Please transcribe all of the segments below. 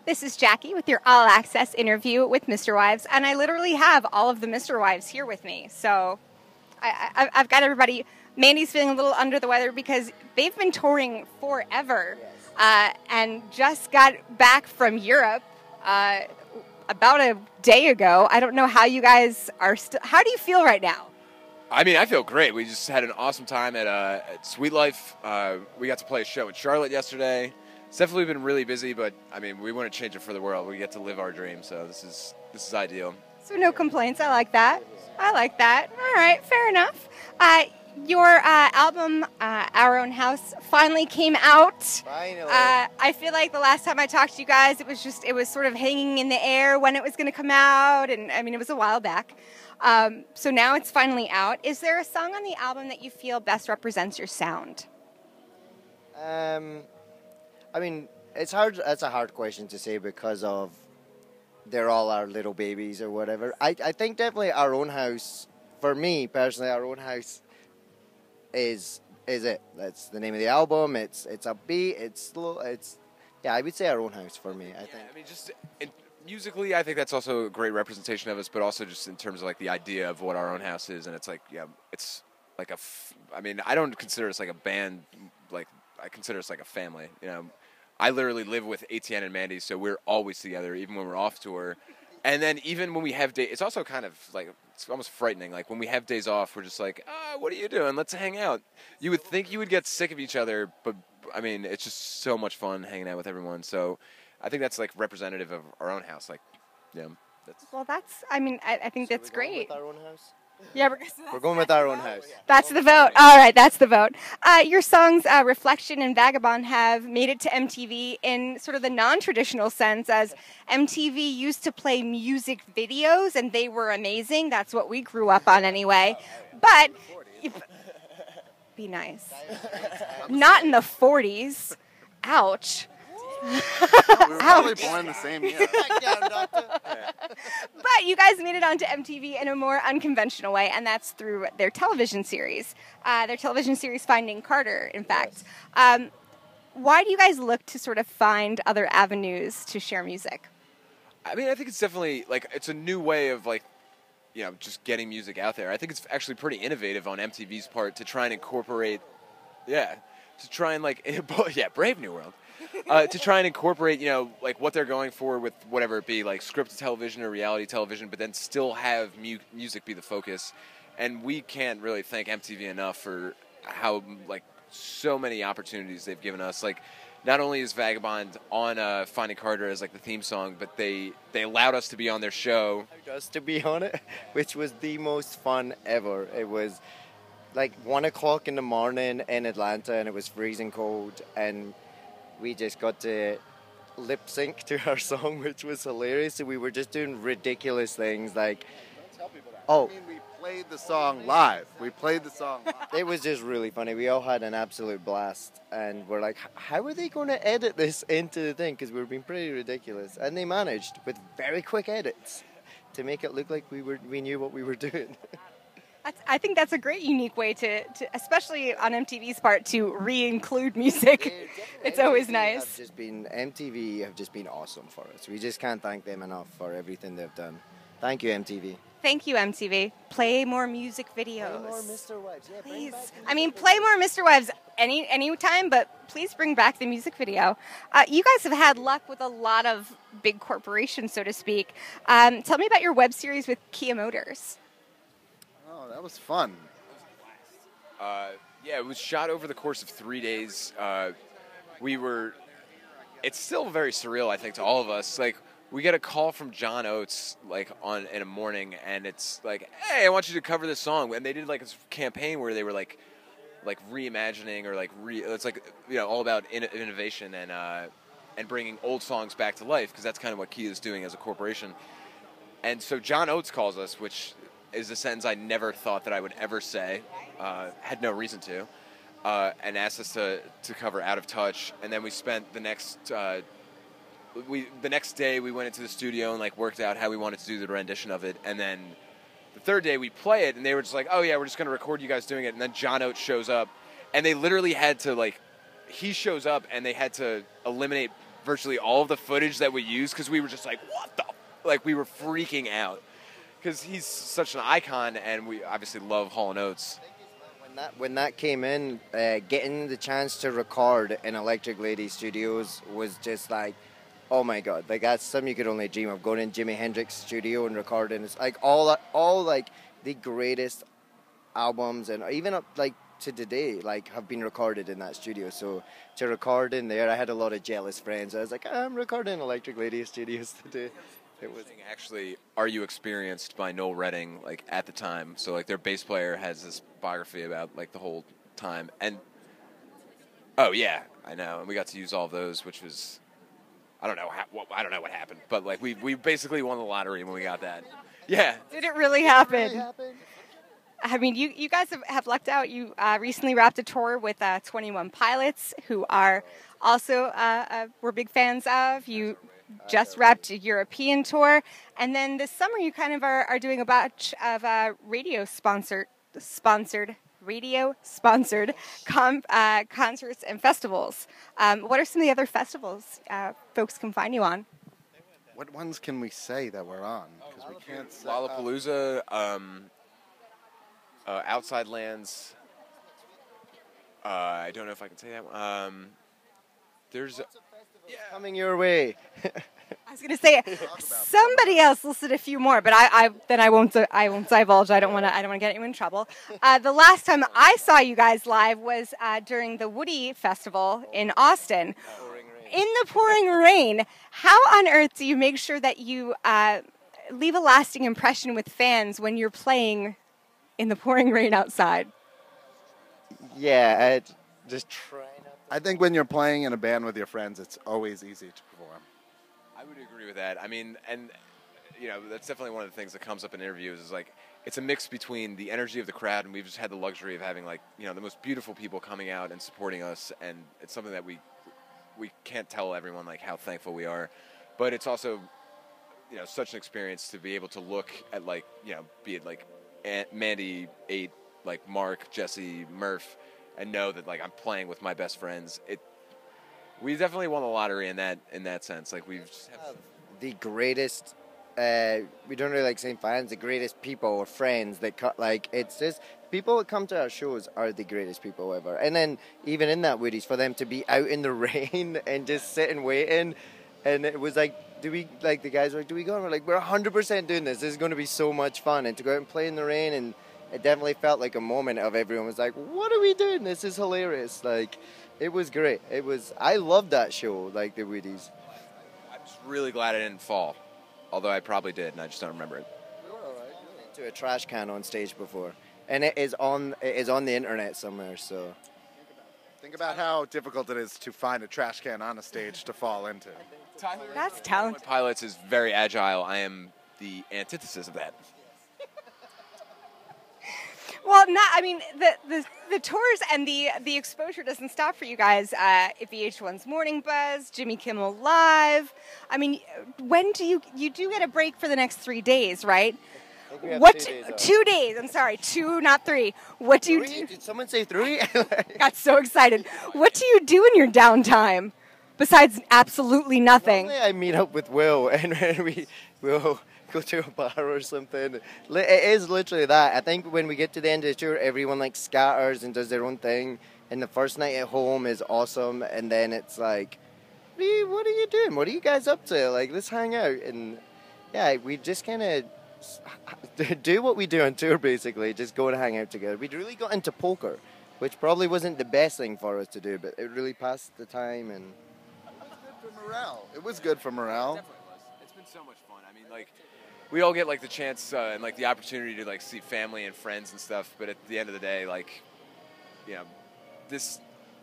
This is Jackie with your All Access interview with Misterwives, and I literally have all of the Misterwives here with me. So I've got everybody. Mandy's feeling a little under the weather because they've been touring forever, and just got back from Europe about a day ago. I don't know how you guys are still. How do you feel right now? I mean, I feel great. We just had an awesome time at Sweet Life. We got to play a show in Charlotte yesterday. It's definitely been really busy, but I mean, we want to change it for the world. We get to live our dream, so this is ideal. So no complaints. I like that. I like that. All right, fair enough. Your album, Our Own House, finally came out. Finally. I feel like the last time I talked to you guys, it was sort of hanging in the air when it was going to come out, and I mean, it was a while back. So now it's finally out. Is there a song on the album that you feel best represents your sound? I mean, it's hard. That's a hard question to say because of they're all our little babies or whatever. I think definitely Our Own House, for me personally, Our Own House is it. That's the name of the album. It's upbeat. It's slow. I would say Our Own House for me. I think. I mean, just musically, I think that's also a great representation of us, but also just in terms of like the idea of what Our Own House is, and it's like, it's like I mean, I don't consider us like a band. Like, I consider us like a family. You know, I literally live with Etienne and Mandy, so we're always together, even when we're off tour. And then even when we have days, it's also kind of like, it's almost frightening. Like when we have days off, we're just like, what are you doing? Let's hang out. You would think you would get sick of each other, but I mean, it's just so much fun hanging out with everyone. So I think that's like representative of Our Own House. Like, yeah. I mean, I think that's great. With Our Own House? Yeah, we're going with Our Own House. That's the vote. All right, that's the vote. Your songs Reflection and Vagabond have made it to MTV in sort of the non-traditional sense, as MTV used to play music videos, and they were amazing. That's what we grew up on anyway. But, be nice. Not in the 40s. Ouch. We were probably born the same year. But you guys made it onto MTV in a more unconventional way, and that's through their television series. Finding Carter, in fact. Why do you guys look to sort of find other avenues to share music? I mean, I think it's definitely, like, it's a new way of, like, you know, just getting music out there. I think it's actually pretty innovative on MTV's part to try and incorporate, Brave New World. To try and incorporate, you know, like what they're going for with whatever it be, like scripted television or reality television, but then still have music be the focus. And we can't really thank MTV enough for how, like, so many opportunities they've given us. Like, not only is Vagabond on Finding Carter as like the theme song, but they allowed us to be on their show. Allowed us to be on it, which was the most fun ever. It was like 1 o'clock in the morning in Atlanta, and it was freezing cold, and we just got to lip sync to our song, which was hilarious. So we were just doing ridiculous things like, don't tell people that. I mean, we played the song live. It was just really funny. We all had an absolute blast, and we're like, how are they going to edit this into the thing? Because we were being pretty ridiculous, and they managed with very quick edits to make it look like we knew what we were doing. I think that's a great, unique way to, especially on MTV's part, to re-include music. It's always nice. MTV have just been awesome for us. We just can't thank them enough for everything they've done. Thank you, MTV. Thank you, MTV. Play more music videos. Play more Misterwives. Yeah, please. I mean, play more Misterwives any time, but please bring back the music video. You guys have had luck with a lot of big corporations, so to speak. Tell me about your web series with Kia Motors. That was fun. It was shot over the course of 3 days. It's still very surreal, I think, to all of us. Like, we get a call from John Oates, like, in a morning, and it's like, hey, I want you to cover this song. And they did, like, this campaign where they were, like reimagining or, like, it's, like, you know, all about innovation and bringing old songs back to life, because that's kind of what Kia is doing as a corporation. And so John Oates calls us, which is a sentence I never thought that I would ever say, had no reason to, and asked us to cover Out of Touch. And then we spent the next day we went into the studio and like worked out how we wanted to do the rendition of it. And then the third day we play it, and they were just like, oh yeah, we're just going to record you guys doing it. And then John Oates shows up, and they literally had to, like, he shows up and they had to eliminate virtually all of the footage that we used because we were just like, what the? Like, we were freaking out because he's such an icon, and we obviously love Hall & Oates. When that came in, getting the chance to record in Electric Lady Studios was just like, oh my god, like that's something you could only dream of. Going in Jimi Hendrix studio and recording, it's like all like the greatest albums, and even up like to today, like have been recorded in that studio. So to record in there, I had a lot of jealous friends. I was like, I'm recording in Electric Lady Studios today. It was actually, Are You Experienced by Noel Redding, like at the time. So like their bass player has this biography about like the whole time, and oh yeah, I know, and we got to use all of those, which was I don't know what happened, but like we basically won the lottery when we got that. Yeah. Did it really happen? I mean, you guys have lucked out. You recently wrapped a tour with 21 Pilots, who are also we're big fans of. You just wrapped a European tour, and then this summer you kind of are doing a batch of radio-sponsored concerts and festivals. What are some of the other festivals folks can find you on? What ones can we say that we're on? Because we can't say. Lollapalooza, Outside Lands. I don't know if I can say that one. There's coming your way. I was going to say somebody else listed a few more, but I won't divulge. I don't want to get you in trouble. The last time I saw you guys live was during the Woody Festival in Austin. In the pouring rain. How on earth do you make sure that you leave a lasting impression with fans when you're playing in the pouring rain outside? Yeah, just try not to. I think when you're playing in a band with your friends, it's always easy to perform. I would agree with that. I mean, and you know, that's definitely one of the things that comes up in interviews is like it's a mix between the energy of the crowd, and we've just had the luxury of having like, you know, the most beautiful people coming out and supporting us, and it's something that we can't tell everyone like how thankful we are, but it's also, you know, such an experience to be able to look at like, you know, be it like Mandy, 8, like Mark, Jesse, Murph, and know that like I'm playing with my best friends. We definitely won the lottery in that sense. Like we've just have the greatest. We don't really like saying fans. The greatest people or friends that like it's just people that come to our shows are the greatest people ever. And then even in that Woody's, for them to be out in the rain and just sitting waiting, and it was like, do we like the guys were like, do we go? And we're like, we're 100% doing this. This is going to be so much fun, and to go out and play in the rain, and it definitely felt like a moment of everyone was like, what are we doing? This is hilarious. Like. It was great. I loved that show, like the Woody's. I'm just really glad I didn't fall, although I probably did, and I just don't remember it. You were all right. To a trash can on stage before, and it is on the internet somewhere. So think about how difficult it is to find a trash can on a stage to fall into. That's talented. Pilots is very agile. I am the antithesis of that. Well, the tours and the exposure doesn't stop for you guys. VH1's Morning Buzz, Jimmy Kimmel Live. I mean, when do you do get a break for the next 3 days, right? What 2 days? I'm sorry, 2, not 3. What do you do? Did someone say 3? Got so excited. What do you do in your downtime besides absolutely nothing? Normally I meet up with Will, and we'll go to a bar or something. It is literally that. I think when we get to the end of the tour, everyone like scatters and does their own thing. And the first night at home is awesome. And then it's like, what are you doing? What are you guys up to? Like, let's hang out. And yeah, we just kind of do what we do on tour, basically. Just go and hang out together. We really got into poker, which probably wasn't the best thing for us to do, but it really passed the time. And it was good for morale. It definitely was. It's been so much fun. I mean, like, we all get like the chance and like the opportunity to like see family and friends and stuff, but at the end of the day, like, you know, this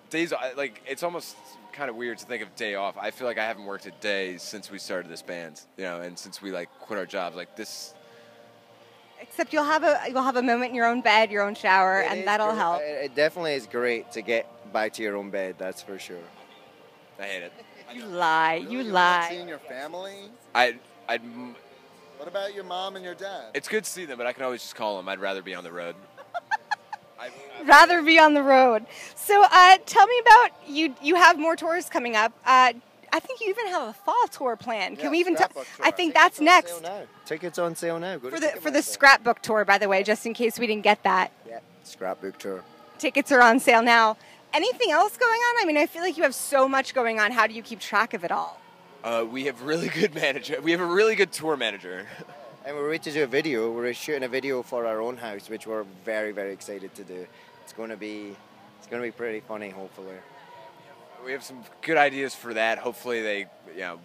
days like it's almost kind of weird to think of day off. I feel like I haven't worked a day since we started this band, you know, and since we like quit our jobs. Like this. Except you'll have a moment in your own bed, your own shower, and that'll help. It definitely is great to get back to your own bed. That's for sure. I hate it. You lie. Really? You You're lie. not seeing your family? I'd. What about your mom and your dad? It's good to see them, but I can always just call them. I'd rather be on the road. Rather be on the road. So tell me about you. You have more tours coming up. I think you even have a fall tour planned. Can Yeah, we even? scrapbook tour. I think Tickets that's on next sale now. Tickets on sale now. Go to for the Ticketmaster. scrapbook tour. By the way, just in case we didn't get that, Yeah, scrapbook tour. tickets are on sale now. Anything else going on? I mean, I feel like you have so much going on. How do you keep track of it all? We have really good manager. We have a really good tour manager. And we're ready to do a video. We're shooting a video for our own house, which we're very, very excited to do. It's going to be pretty funny, hopefully. We have some good ideas for that. Hopefully they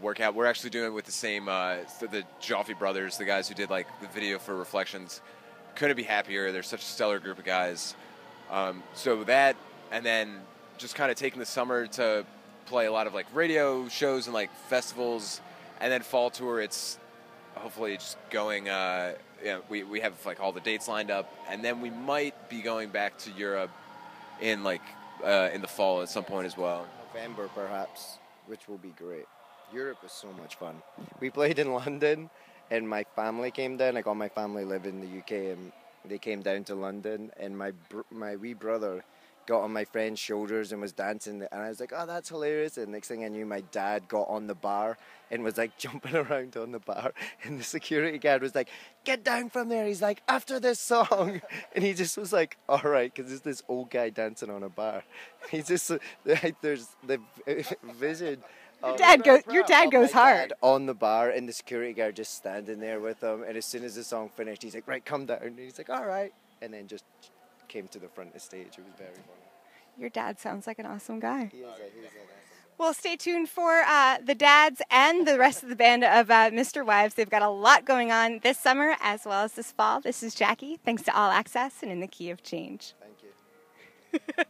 work out. We're actually doing it with the same the Joffe brothers, the guys who did like the video for Reflections. Couldn't be happier. They're such a stellar group of guys. So that, and then just kind of taking the summer to play a lot of like radio shows and like festivals, and then fall tour. It's hopefully just going. We have like all the dates lined up, and then we might be going back to Europe in like in the fall at some point as well. November, perhaps, which will be great. Europe is so much fun. We played in London, and my family came down. Like all my family live in the UK, and they came down to London, and my wee brother got on my friend's shoulders and was dancing, and I was like, oh, that's hilarious. And next thing I knew, my dad got on the bar and was like jumping around on the bar, and the security guard was like, get down from there. He's like, after this song. And he just was like, all right, because there's this old guy dancing on a bar. He's just like, there's the vision. Your dad goes hard on the bar, and the security guard just standing there with him. And as soon as the song finished, he's like, right, come down. And he's like, all right. And then just came to the front of the stage. It was very funny. Your dad sounds like an awesome guy. He is awesome. Well, stay tuned for the dads and the rest of the band of Misterwives. They've got a lot going on this summer as well as this fall. This is Jackie. Thanks to All Access and In the Key of Change. Thank you.